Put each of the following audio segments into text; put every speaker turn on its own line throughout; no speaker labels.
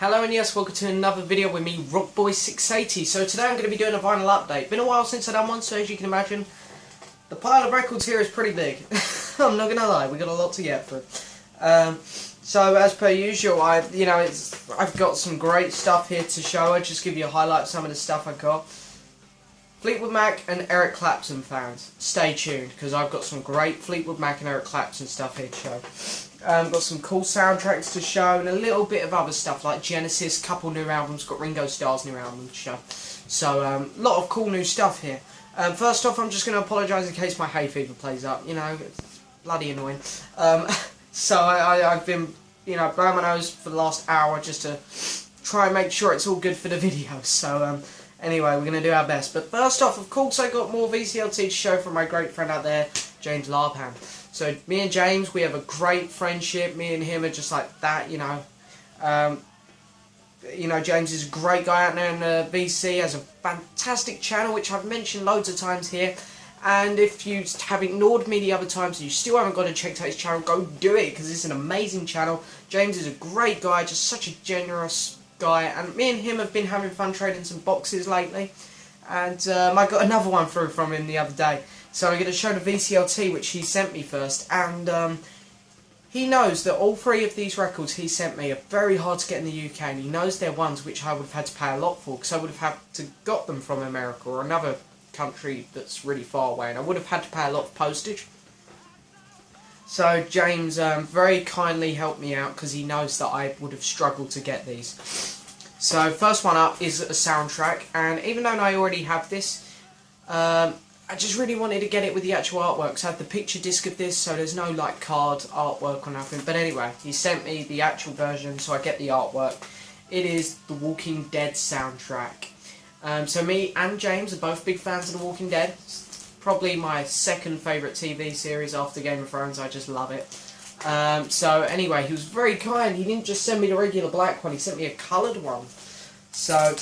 Hello and yes, welcome to another video with me, Rockboy680. So today I'm going to be doing a vinyl update. Been a while since I've done one, so as you can imagine, the pile of records here is pretty big. I'm not going to lie, we got a lot to get through. So as per usual, I've got some great stuff here to show. I'll just give you a highlight of some of the stuff I got. Fleetwood Mac and Eric Clapton fans, stay tuned because I've got some great Fleetwood Mac and Eric Clapton stuff here to show. Got some cool soundtracks to show and a little bit of other stuff like Genesis, couple new albums, got Ringo Starr's new album to show. So a lot of cool new stuff here. First off, I'm just going to apologise in case my hay fever plays up. You know, it's bloody annoying. So I've been, blowing my nose for the last hour just to try and make sure it's all good for the video. So anyway, we're going to do our best. But first off, of course, I got more VCLT to show from my great friend out there, James Laubhan. So me and James, we have a great friendship. Me and him are just like that, James is a great guy out there in the VC, has a fantastic channel, which I've mentioned loads of times here. And if you have ignored me the other times and you still haven't gone and checked out his channel, go do it, because it's an amazing channel. James is a great guy, just such a generous guy. And me and him have been having fun trading some boxes lately. And I got another one through from him the other day. So I'm going to show the VCLT, which he sent me first. And he knows that all three of these records he sent me are very hard to get in the UK. And he knows they're ones which I would have had to pay a lot for, because I would have had to got them from America or another country that's really far away. And I would have had to pay a lot of postage. So James very kindly helped me out, because he knows that I would have struggled to get these. So first one up is a soundtrack, and even though I already have this, I just really wanted to get it with the actual artwork. So I have the picture disc of this, so there's no like card artwork or nothing. But anyway, he sent me the actual version, so I get the artwork. It is the Walking Dead soundtrack. So me and James are both big fans of The Walking Dead. It's probably my second favourite TV series after Game of Thrones. I just love it. So anyway, he was very kind. He didn't just send me the regular black one, he sent me a coloured one. So,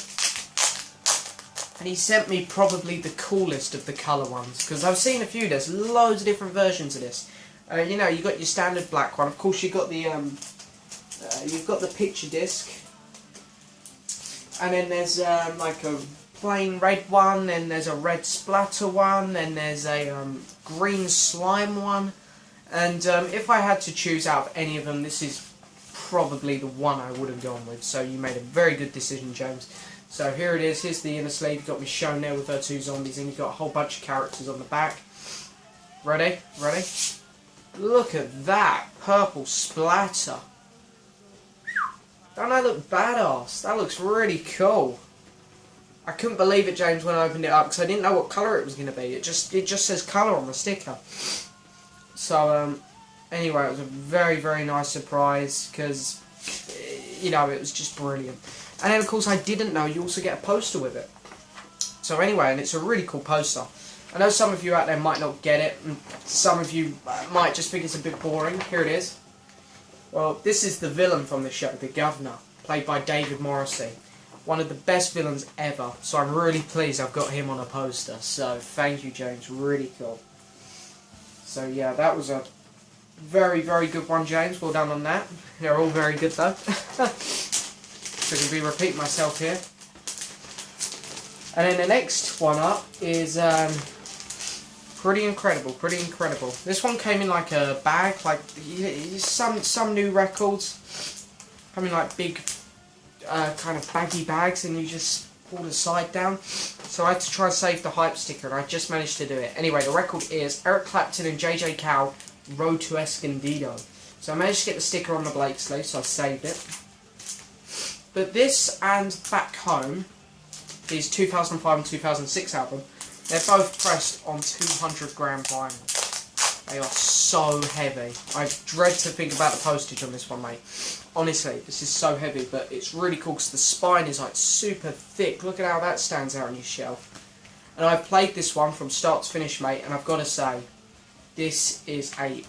and he sent me probably the coolest of the colour ones, because I've seen a few. There's loads of different versions of this. You got your standard black one. Of course, you've got the picture disc, and then there's like a plain red one. Then there's a red splatter one. Then there's a green slime one. And if I had to choose out of any of them, this is probably the one I would have gone with. So you made a very good decision, James. So here it is. Here's the inner sleeve. You've got me shown there with her two zombies, and you've got a whole bunch of characters on the back. Ready? Ready? Look at that purple splatter. Don't I look badass? That looks really cool. I couldn't believe it, James, when I opened it up, because I didn't know what colour it was going to be. It just says colour on the sticker. So anyway, it was a very, very nice surprise, because it was just brilliant. And then of course I didn't know you also get a poster with it. So anyway, and it's a really cool poster. I know some of you out there might not get it, and some of you might just think it's a bit boring. Here it is. Well, this is the villain from the show, the Governor, played by David Morrissey. One of the best villains ever, so I'm really pleased I've got him on a poster. So thank you, James, really cool. So yeah, that was a very, very good one, James. Well done on that. They're all very good though. So I'm going to be repeating myself here. And then the next one up is pretty incredible, pretty incredible. This one came in like a bag, like some new records come in like big kind of baggy bags, and you just pull the side down. So I had to try and save the hype sticker, and I just managed to do it. Anyway, the record is Eric Clapton and JJ Cale, Road to Escondido. So I managed to get the sticker on the Blake sleeve, so I saved it. But this and Back Home, these 2005 and 2006 album, they're both pressed on 200 gram vinyl. They are so heavy. I dread to think about the postage on this one, mate. Honestly, this is so heavy, but it's really cool because the spine is like super thick. Look at how that stands out on your shelf. And I've played this one from start to finish, mate, and I've got to say, this is a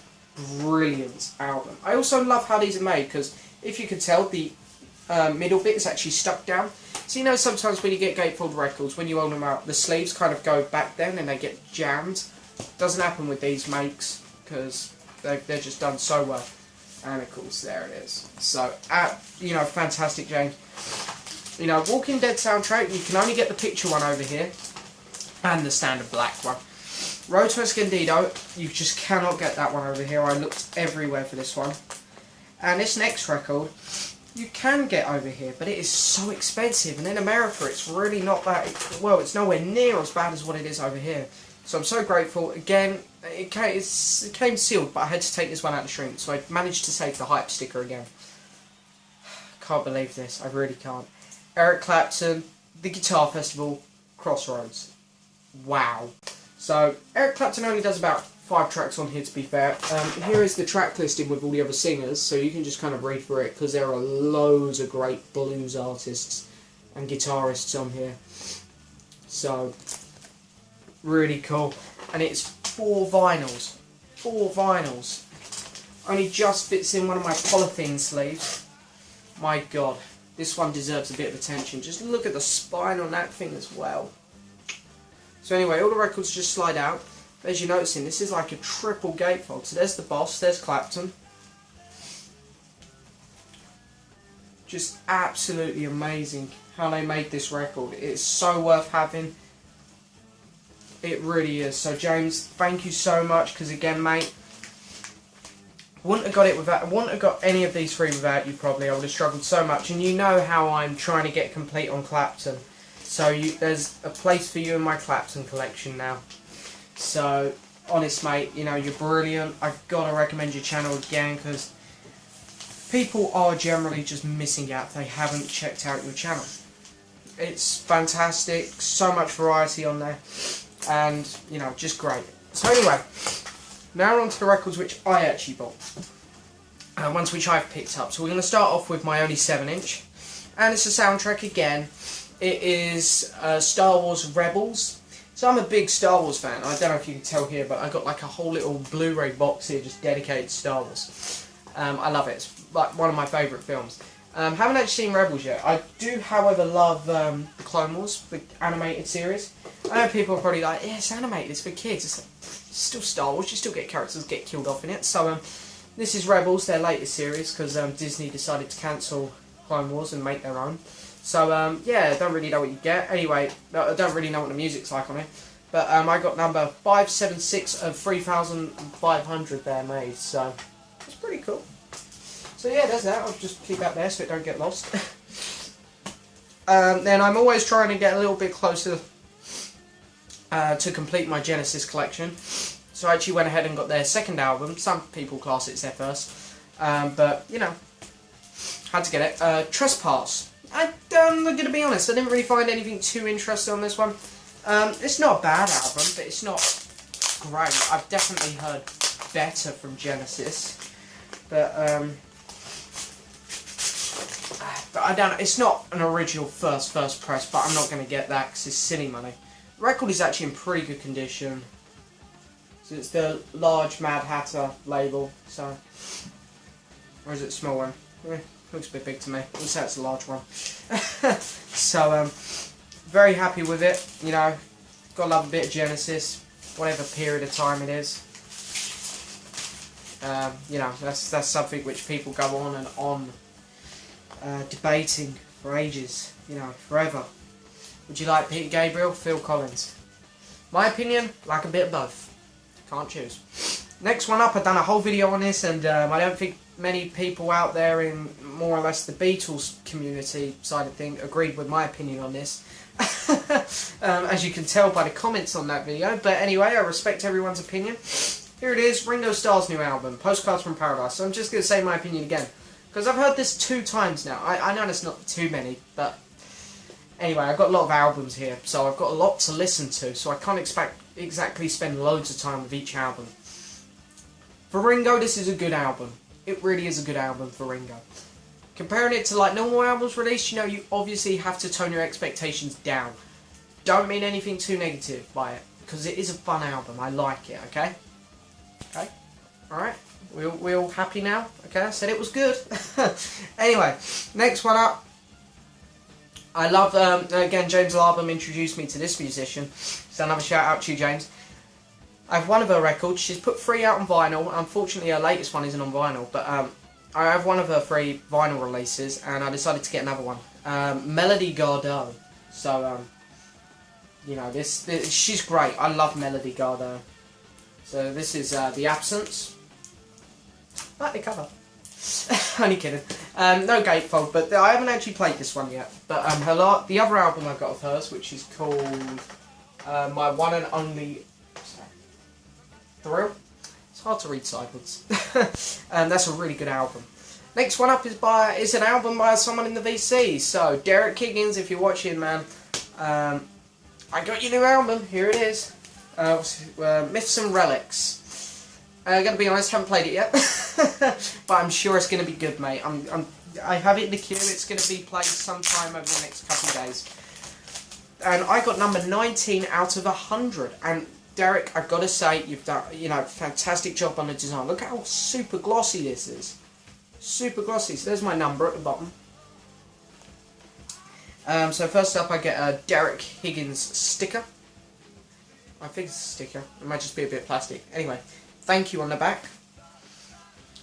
brilliant album. I also love how these are made, because if you can tell, the middle bit is actually stuck down. So sometimes when you get gatefold records, when you hold them out, the sleeves kind of go back then and they get jammed. Doesn't happen with these makes, because they're just done so well. And of course, there it is. So, you know, fantastic, James. You know, Walking Dead soundtrack, you can only get the picture one over here. And the standard black one. Road to Escondido, you just cannot get that one over here. I looked everywhere for this one. And this next record, you can get over here, but it is so expensive. And in America, it's really not that, well, it's nowhere near as bad as what it is over here. So I'm so grateful. Again, it came sealed, but I had to take this one out of the shrink. So I managed to save the hype sticker again. Can't believe this. I really can't. Eric Clapton, The Guitar Festival, Crossroads. Wow. So Eric Clapton only does about 5 tracks on here, to be fair. Here is the track listing with all the other singers, so you can just kind of read through it, because there are loads of great blues artists and guitarists on here. So, really cool. And it's 4 vinyls. 4 vinyls. Only just fits in one of my polythene sleeves. My God, this one deserves a bit of attention. Just look at the spine on that thing as well. So anyway, all the records just slide out. As you're noticing, this is like a triple gatefold. So there's the boss, there's Clapton. Just absolutely amazing how they made this record. It's so worth having. It really is. So James, thank you so much, because again, mate, wouldn't have got any of these 3 without you probably. I would have struggled so much. And you know how I'm trying to get complete on Clapton. So there's a place for you in my Clapton collection now. So, honest mate, you know, you're brilliant. I've got to recommend your channel again, because people are generally just missing out if they haven't checked out your channel. It's fantastic, so much variety on there, and, you know, just great. So anyway, now on to the records which I actually bought. Ones which I've picked up. So we're going to start off with my only 7-inch, and it's a soundtrack again. It is Star Wars Rebels. So I'm a big Star Wars fan. I don't know if you can tell here, but I got like a whole little Blu-ray box here just dedicated to Star Wars. I love it. It's like one of my favourite films. Haven't actually seen Rebels yet. I do, however, love the Clone Wars, the animated series. I know people are probably like, yeah, it's animated, it's for kids. It's, like, it's still Star Wars, you still get characters get killed off in it. So this is Rebels, their latest series, because Disney decided to cancel Clone Wars and make their own. So, yeah, I don't really know what you get. Anyway, I don't really know what the music's like on it. But I got number 576 of 3,500 there made. So, it's pretty cool. So, yeah, there's that. I'll just keep that there so it don't get lost. Then I'm always trying to get a little bit closer to complete my Genesis collection. So I actually went ahead and got their second album. Some people class it as their first. But, you know, had to get it. Trespass. I'm going to be honest, I didn't really find anything too interesting on this one. It's not a bad album, but it's not great. I've definitely heard better from Genesis. But I don't know, it's not an original first press, but I'm not going to get that because it's silly money. The record is actually in pretty good condition. So it's the large Mad Hatter label, so... Or is it a small one? Looks a bit big to me. We'll say it's a large one. So, very happy with it. You know, gotta love a bit of Genesis, whatever period of time it is. You know, that's something which people go on and on debating for ages. You know, forever. Would you like Peter Gabriel, Phil Collins? My opinion, like a bit of both. Can't choose. Next one up, I've done a whole video on this, and I don't think many people out there in more or less the Beatles community side of things agreed with my opinion on this. As you can tell by the comments on that video. But anyway, I respect everyone's opinion. Here it is, Ringo Starr's new album, Postcards from Paradise. So I'm just going to say my opinion again, because I've heard this 2 times now. I know it's not too many, but anyway, I've got a lot of albums here, so I've got a lot to listen to, so I can't exactly spend loads of time with each album. For Ringo, this is a good album. It really is a good album for Ringo. Comparing it to like normal albums released, you know, you obviously have to tone your expectations down. Don't mean anything too negative by it, because it is a fun album. I like it, okay? Okay? Alright? We all happy now? Okay, I said it was good. Anyway, next one up. I love, again, James Laubhan introduced me to this musician. So another shout out to you, James. I have one of her records. She's put 3 out on vinyl. Unfortunately, her latest one isn't on vinyl, but I have one of her 3 vinyl releases, and I decided to get another one. Melody Gardot. So, you know, this she's great. I love Melody Gardot. So this is The Absence. Like the cover. Only kidding. No gatefold, but I haven't actually played this one yet. But the other album I got of hers, which is called My One and Only Thrill. It's hard to read sideways. That's a really good album. Next one up is an album by someone in the VC. So Derek Higgins, if you're watching, man, I got your new album. Here it is. Myths and Relics. Gonna be honest, haven't played it yet, but I'm sure it's gonna be good, mate. I have it in the queue. It's gonna be played sometime over the next couple of days. And I got number 19 out of 100. And Derek, I've got to say, you've done, you know, fantastic job on the design. Look how super glossy this is. Super glossy. So there's my number at the bottom. So first up, I get a Derek Higgins sticker. I think it's a sticker. It might just be a bit of plastic. Anyway, thank you on the back.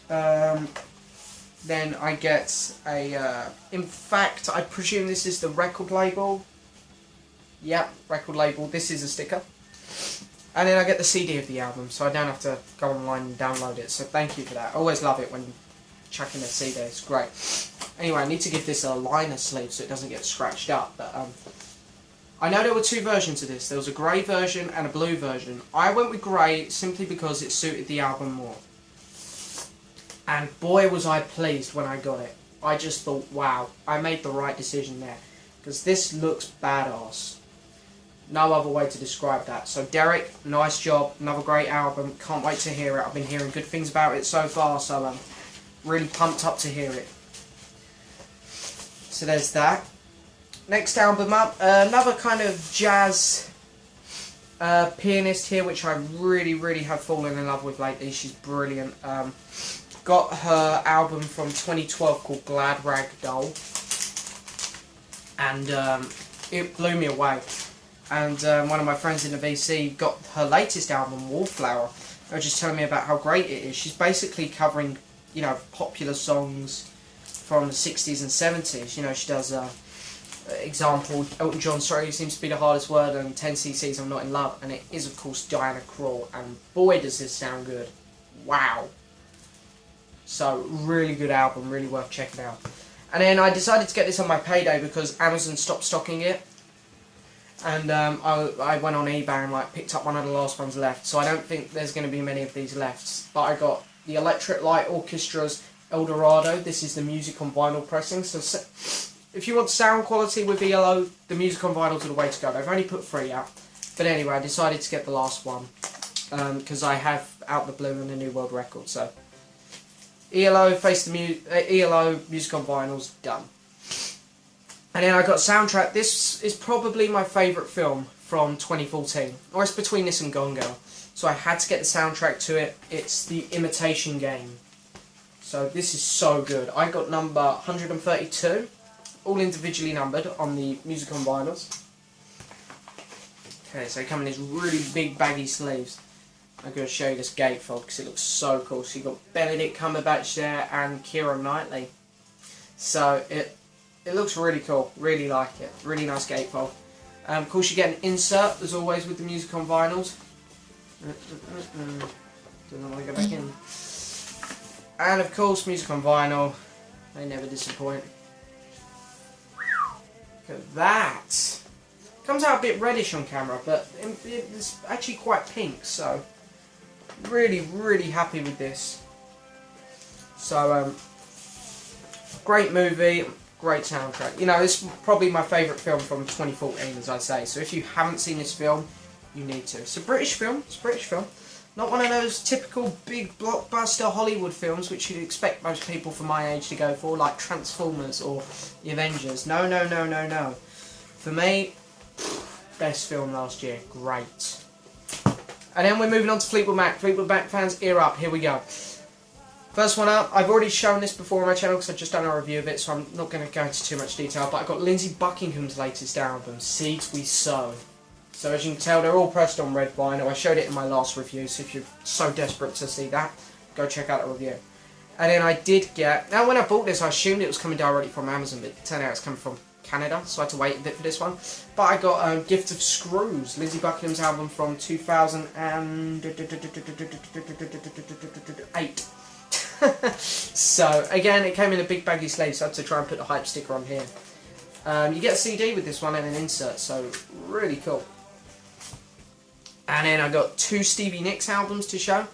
Then I get a, in fact, I presume this is the record label. Yep, record label. This is a sticker. And then I get the CD of the album, so I don't have to go online and download it. So thank you for that. I always love it when chucking a CD. It's great. Anyway, I need to give this a liner sleeve so it doesn't get scratched up. But I know there were 2 versions of this. There was a grey version and a blue version. I went with grey simply because it suited the album more. And boy was I pleased when I got it. I just thought, wow, I made the right decision there. Because this looks badass. No other way to describe that. So Derek, nice job. Another great album. Can't wait to hear it. I've been hearing good things about it so far. So I'm really pumped up to hear it. So there's that. Next album up, another kind of jazz pianist here, which I really have fallen in love with lately. She's brilliant. Got her album from 2012 called Glad Rag Doll, and it blew me away. And one of my friends in the VC got her latest album, Wallflower. They were just telling me about how great it is. She's basically covering, you know, popular songs from the 60s and 70s. You know, she does, example, Elton John, Sorry Seems to Be the Hardest Word, and 10cc's I'm Not in Love. And it is, of course, Diana Krall. And boy, does this sound good. Wow. So, really good album, really worth checking out. And then I decided to get this on my payday because Amazon stopped stocking it. And I went on eBay and picked up one of the last ones left. So I don't think there's going to be many of these left. But I got the Electric Light Orchestra's El Dorado. This is the music on vinyl pressing. So if you want sound quality with ELO, the music on vinyls are the way to go. They've only put 3 out. But anyway, I decided to get the last one. Because I have Out the Blue and the New World Record. So ELO, ELO, music on vinyls, done. And then I got soundtrack. This is probably my favourite film from 2014. Or it's between this and Gone Girl. So I had to get the soundtrack to it. It's The Imitation Game. So this is so good. I got number 132. All individually numbered on the music on vinyls. Okay, so they come in these really big baggy sleeves. I'm going to show you this gatefold because it looks so cool. So you've got Benedict Cumberbatch there and Keira Knightley. So it looks really cool, really like it. Really nice gatefold. Of course you get an insert, as always, with the music on vinyls. Don't want to go back in. And of course, music on vinyl. They never disappoint. Look at that. Comes out a bit reddish on camera, but it's actually quite pink, so really happy with this. So, great movie. Great soundtrack. You know, it's probably my favourite film from 2014, as I say. So if you haven't seen this film, you need to. It's a British film. It's a British film. Not one of those typical big blockbuster Hollywood films which you'd expect most people from my age to go for, like Transformers or The Avengers. No. For me, best film last year. Great. And then we're moving on to Fleetwood Mac. Fleetwood Mac fans, ear up. Here we go. First one up, I've already shown this before on my channel because I've just done a review of it, so I'm not going to go into too much detail, but I've got Lindsey Buckingham's latest album, Seeds We Sow. So as you can tell, they're all pressed on red vinyl. I showed it in my last review, so if you're so desperate to see that, go check out the review. And then I did get... Now, when I bought this, I assumed it was coming directly from Amazon, but it turned out it's coming from Canada, so I had to wait a bit for this one. But I got Gift of Screws, Lizzie Buckingham's album from 2008. So, again, it came in a big baggy sleeve, so I had to try and put the hype sticker on here. You get a CD with this one and an insert, so really cool. And then I got 2 Stevie Nicks albums to show.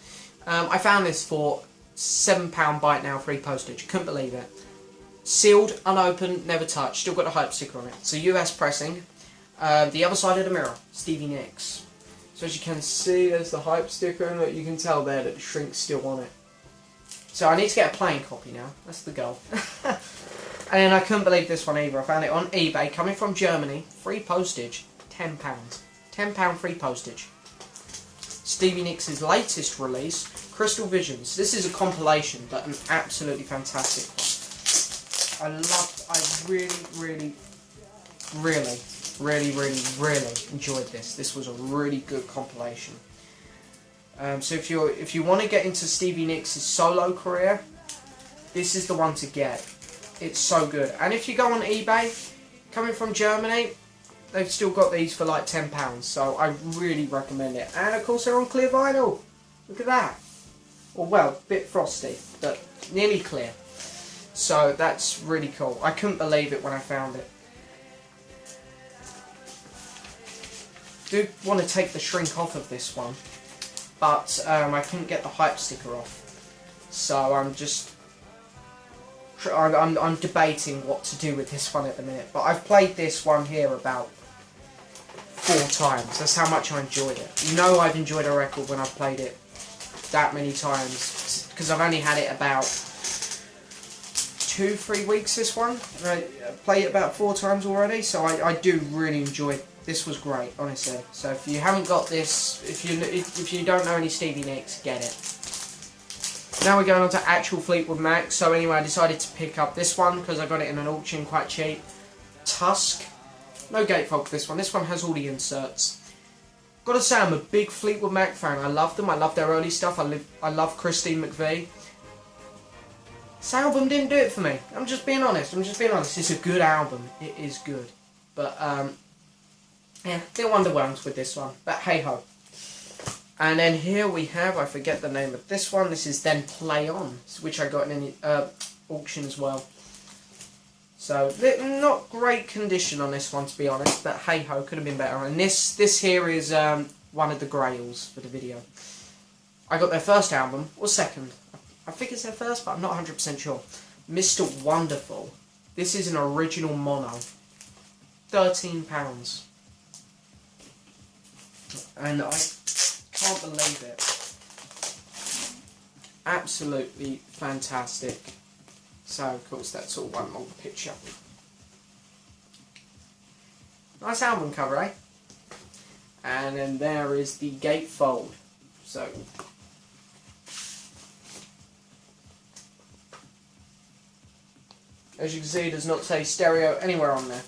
I found this for £7 bite now, free postage. Couldn't believe it. Sealed, unopened, never touched. Still got a hype sticker on it. It's a US pressing. The other side of the mirror, Stevie Nicks. So as you can see, there's the hype sticker, and you can tell there that the shrink's still on it. So I need to get a plain copy now. That's the goal. And I couldn't believe this one either. I found it on eBay, coming from Germany. Free postage, £10. £10 free postage. Stevie Nicks' latest release, Crystal Visions. This is a compilation, but an absolutely fantastic one. I really enjoyed this. This was a really good compilation. So if you want to get into Stevie Nicks' solo career, this is the one to get. It's so good. And if you go on eBay, coming from Germany, they've still got these for like £10. So I really recommend it. And of course they're on clear vinyl. Look at that. Well, a bit frosty, but nearly clear. So that's really cool. I couldn't believe it when I found it. Do want to take the shrink off of this one, but I couldn't get the hype sticker off. So I'm debating what to do with this one at the minute. But I've played this one here about 4 times. That's how much I enjoyed it. You know I've enjoyed a record when I've played it that many times, because I've only had it about 2-3 weeks, this one. I played it about 4 times already, so I do really enjoy it. This was great, honestly. So if you haven't got this, if you don't know any Stevie Nicks, get it. Now we're going on to actual Fleetwood Mac. So anyway, I decided to pick up this one because I got it in an auction quite cheap. Tusk. No gatefold for this one. This one has all the inserts. Gotta say, I'm a big Fleetwood Mac fan. I love them. I love their early stuff. I love Christine McVie. This album didn't do it for me. I'm just being honest. It's a good album. It is good. But, yeah, bit underwhelmed with this one. But hey-ho. And then here we have, I forget the name of this one. This is Then Play On, which I got in an auction as well. So, not great condition on this one, to be honest, but hey-ho, could have been better. And this here is one of the grails for the video. I got their first album, or second. I think it's their first, but I'm not 100% sure. Mr. Wonderful. This is an original mono. £13. And I can't believe it. Absolutely fantastic. So, of course, that's all one long picture. Nice album cover, eh? And then there is the gatefold. So, as you can see, it does not say stereo anywhere on there.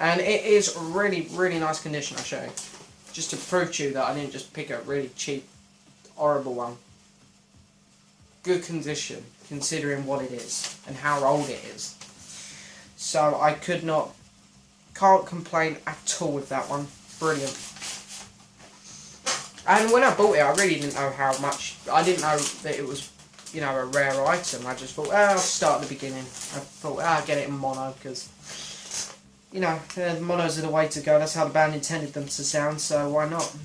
And it is really, really nice condition, I'll show you. Just to prove to you that I didn't just pick a really cheap, horrible one. Good condition, considering what it is and how old it is. So I can't complain at all with that one. Brilliant. And when I bought it, I really didn't know how much. I didn't know that it was, you know, a rare item. I just thought, I'll start at the beginning. I thought, I'll get it in mono because, you know, the monos are the way to go. That's how the band intended them to sound, so why not?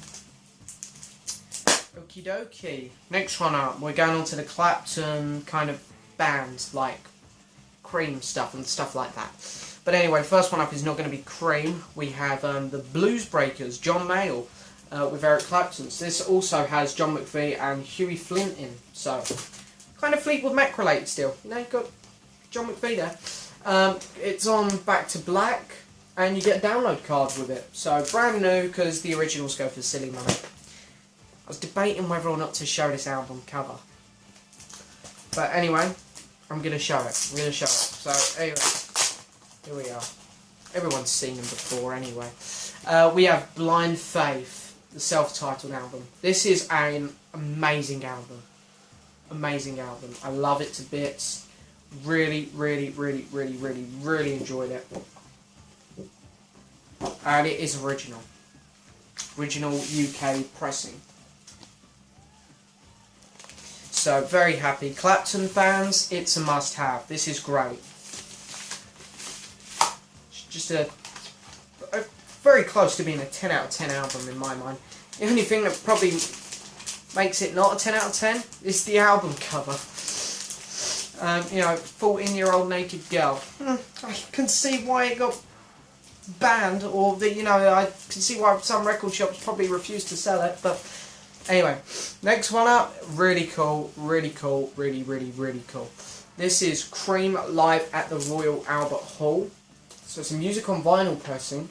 Okie dokie. Next one up, we're going on to the Clapton kind of bands, like Cream stuff and stuff like that. But anyway, first one up is not going to be Cream. We have the Blues Breakers, John Mayall, with Eric Clapton. So this also has John McVie and Huey Flint in, so kind of Fleetwood Mac related still. You know, you've got John McVie there. It's on Back to Black, and you get a download card with it. So brand new, because the originals go for silly money. I was debating whether or not to show this album cover. But anyway, I'm going to show it. So anyway, here we are. Everyone's seen them before anyway. We have Blind Faith, the self-titled album. This is an amazing album. amazing album. I love it to bits. Really enjoyed it. And it is original. Original UK pressing. So, very happy. Clapton fans, it's a must-have. This is great. Just a very close to being a 10 out of 10 album in my mind. The only thing that probably makes it not a 10 out of 10 is the album cover. 14-year-old naked girl. I can see why it got banned, or I can see why some record shops probably refused to sell it, but anyway, next one up, really cool, really cool. This is Cream live at the Royal Albert Hall. So it's a music on vinyl pressing.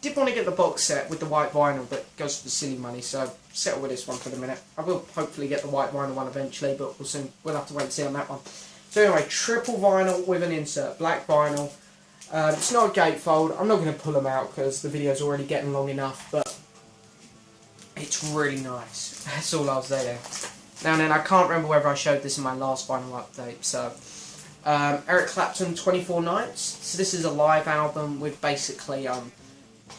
Did want to get the box set with the white vinyl, but it goes for the silly money, so settle with this one for the minute. I will hopefully get the white vinyl one eventually, but we'll have to wait and see on that one. So anyway, triple vinyl with an insert, black vinyl. It's not a gatefold. I'm not going to pull them out because the video's already getting long enough, but it's really nice. That's all I'll say there. Now then, I can't remember whether I showed this in my last vinyl update. So, Eric Clapton, 24 Nights. So this is a live album with basically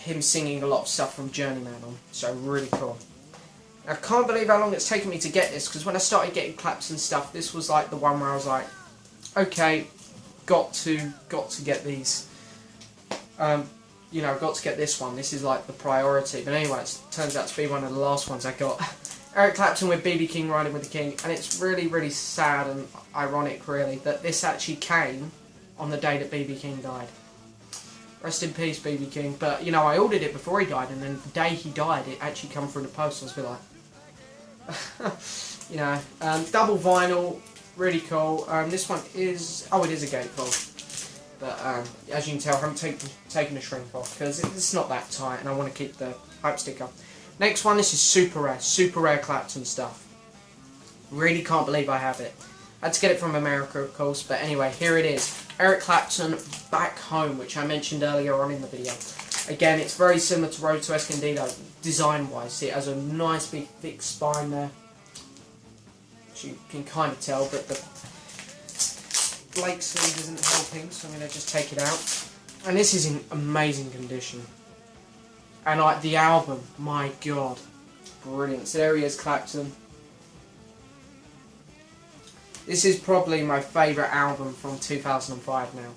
him singing a lot of stuff from Journeyman on. So really cool. I can't believe how long it's taken me to get this, because when I started getting Clapton stuff, this was like the one where I was like, okay, got to get these. Got to get this one. This is like the priority. But anyway, it turns out to be one of the last ones I got. Eric Clapton with B.B. King, Riding with the King. And it's really sad and ironic, really, that this actually came on the day that B.B. King died. Rest in peace, B.B. King. But, I ordered it before he died, and then the day he died, it actually come through the post. I was a bit like... double vinyl, really cool. This one is... Oh, it is a gatefold. But as you can tell, I haven't taken the shrink off because it's not that tight, and I want to keep the hype sticker. Next one, this is super rare Clapton stuff. Really can't believe I have it. I had to get it from America, of course, but anyway, here it is. Eric Clapton, Back Home, which I mentioned earlier on in the video. Again, it's very similar to Road to Escondido, design-wise. It has a nice big thick spine there, which you can kind of tell, but the Blake sleeve isn't helping, so I'm going to just take it out. And this is in amazing condition. And the album, my god, brilliant. So there he is, Clapton. This is probably my favourite album from 2005 now.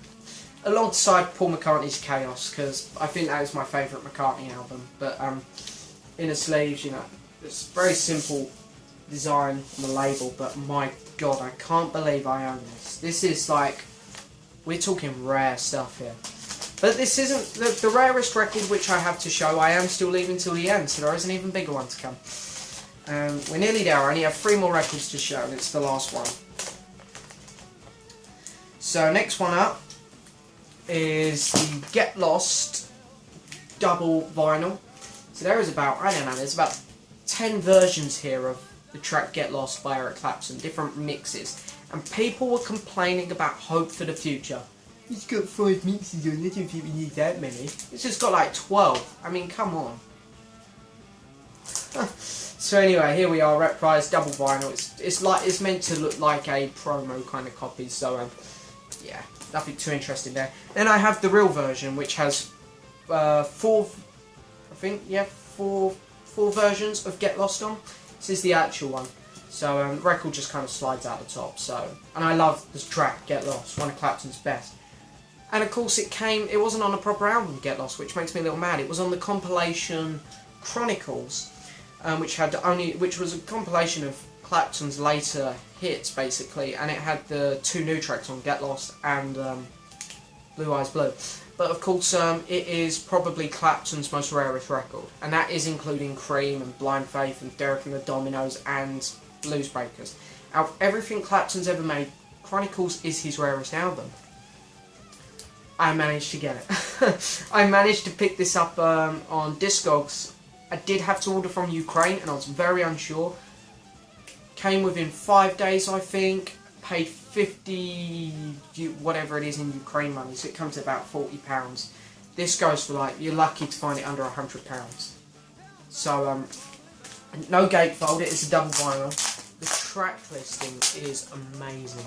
Alongside Paul McCartney's Chaos, because I think that is my favourite McCartney album. But inner sleeves, it's very simple design on the label, but my god, I can't believe I own this. This is like, we're talking rare stuff here. But this isn't the rarest record which I have to show. I am still leaving till the end, so there is an even bigger one to come. We're nearly there. I only have 3 more records to show, and it's the last one. So next one up is the Get Lost double vinyl. So there is about, I don't know, there's about 10 versions here of the track Get Lost by Eric Clapton, different mixes. And people were complaining about Hope for the Future. It's got 5 mixes on it, I don't think we need that many. It's just got like 12. I mean, come on. So anyway, here we are, Reprise double vinyl. It's meant to look like a promo kind of copy, so yeah, nothing too interesting there. Then I have the real version, which has 4 versions of Get Lost on. This is the actual one. So the record just kind of slides out the top. And I love this track, Get Lost, one of Clapton's best. And of course it wasn't on a proper album, Get Lost, which makes me a little mad. It was on the compilation Chronicles, which was a compilation of Clapton's later hits, basically, and it had the 2 new tracks on, Get Lost and Blue Eyes Blue. But of course, it is probably Clapton's most rarest record, and that is including Cream and Blind Faith and Derek and the Dominos and Blues Breakers. Out of everything Clapton's ever made, Chronicles is his rarest album. I managed to get it. I managed to pick this up on Discogs. I did have to order from Ukraine, and I was very unsure. Came within 5 days, I think. Paid 50, whatever it is in Ukraine money, so it comes to about £40. This goes for like, you're lucky to find it under £100. So, no gatefold, it is a double vinyl. The track listing is amazing.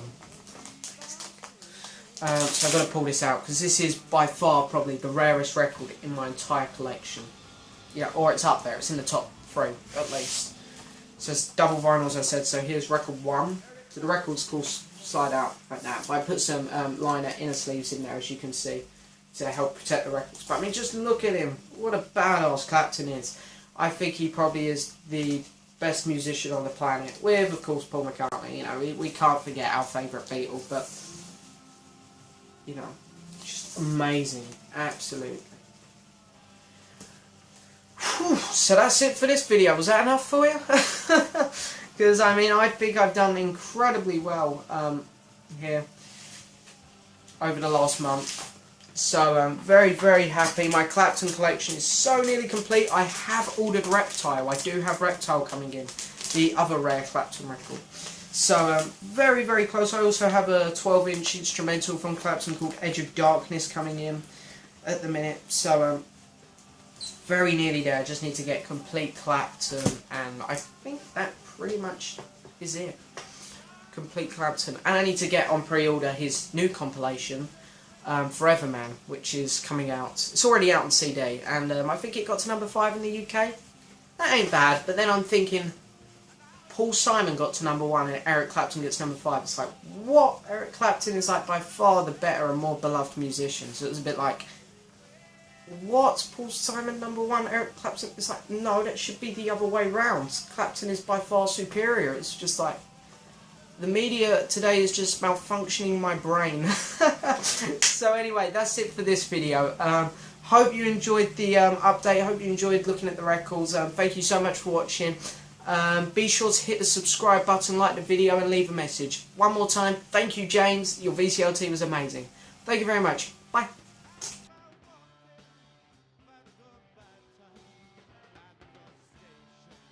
So I've got to pull this out because this is by far probably the rarest record in my entire collection. Yeah, or it's up there. It's in the top 3 at least. So it's double vinyl, as I said. So here's record 1. So the record's called Slide Out like that. But I put some liner inner sleeves in there, as you can see, to help protect the records. But I mean, just look at him. What a badass Clapton is. I think he probably is the best musician on the planet. With, of course, Paul McCartney. You know, we can't forget our favourite Beatle, but you know, just amazing, absolutely. Whew, so that's it for this video. Was that enough for you? Because I mean, I think I've done incredibly well here over the last month. So I'm very, very happy. My Clapton collection is so nearly complete. I have ordered Reptile. I do have Reptile coming in, the other rare Clapton record. So very, very close. I also have a 12-inch instrumental from Clapton called Edge of Darkness coming in at the minute. So very nearly there. I just need to get complete Clapton, and I think that pretty much is it. Complete Clapton. And I need to get on pre-order his new compilation, Forever Man, which is coming out. It's already out on CD, and I think it got to number 5 in the UK. That ain't bad, but then I'm thinking, Paul Simon got to number 1 and Eric Clapton gets number 5. It's like, what? Eric Clapton is like by far the better and more beloved musician. So it was a bit like, what? Paul Simon number 1, Eric Clapton? It's like, no, that should be the other way round. Clapton is by far superior. It's just like, the media today is just malfunctioning my brain. So anyway, that's it for this video. Hope you enjoyed the update. Hope you enjoyed looking at the records. Thank you so much for watching. Be sure to hit the subscribe button, like the video, and leave a message. One more time, thank you, James. Your VCLT was amazing. Thank you very much. Bye.